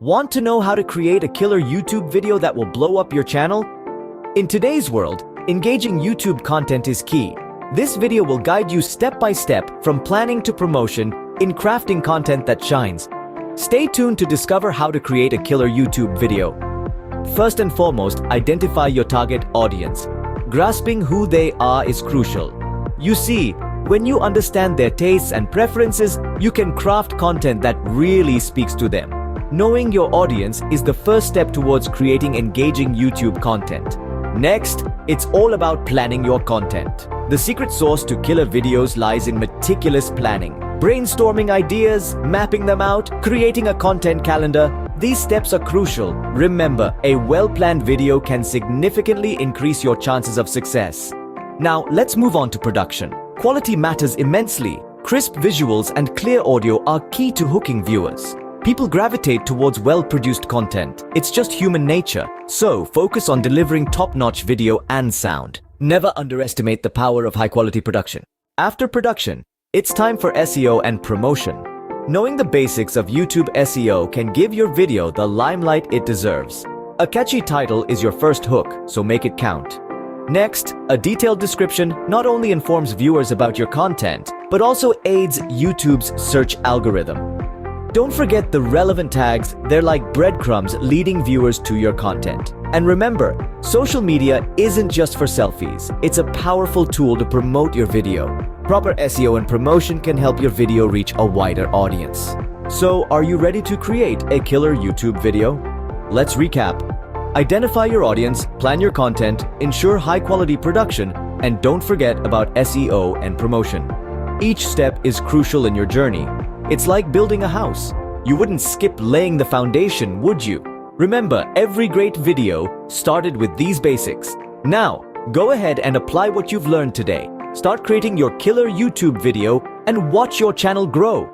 Want to know how to create a killer YouTube video that will blow up your channel? In today's world, engaging YouTube content is key. This video will guide you step by step from planning to promotion in crafting content that shines. Stay tuned to discover how to create a killer YouTube video. First and foremost, identify your target audience. Grasping who they are is crucial. You see, when you understand their tastes and preferences, you can craft content that really speaks to them. Knowing your audience is the first step towards creating engaging YouTube content. Next, it's all about planning your content. The secret sauce to killer videos lies in meticulous planning. Brainstorming ideas, mapping them out, creating a content calendar. These steps are crucial. Remember, a well-planned video can significantly increase your chances of success. Now, let's move on to production. Quality matters immensely. Crisp visuals and clear audio are key to hooking viewers. People gravitate towards well-produced content. It's just human nature. So, focus on delivering top-notch video and sound. Never underestimate the power of high-quality production. After production, it's time for SEO and promotion. Knowing the basics of YouTube SEO can give your video the limelight it deserves. A catchy title is your first hook, so make it count. Next, a detailed description not only informs viewers about your content, but also aids YouTube's search algorithm. Don't forget the relevant tags. They're like breadcrumbs leading viewers to your content. And remember, social media isn't just for selfies. It's a powerful tool to promote your video. Proper SEO and promotion can help your video reach a wider audience. So, are you ready to create a killer YouTube video? Let's recap. Identify your audience, plan your content, ensure high-quality production, and don't forget about SEO and promotion. Each step is crucial in your journey. It's like building a house. You wouldn't skip laying the foundation, would you? Remember, every great video started with these basics. Now, go ahead and apply what you've learned today. Start creating your killer YouTube video and watch your channel grow.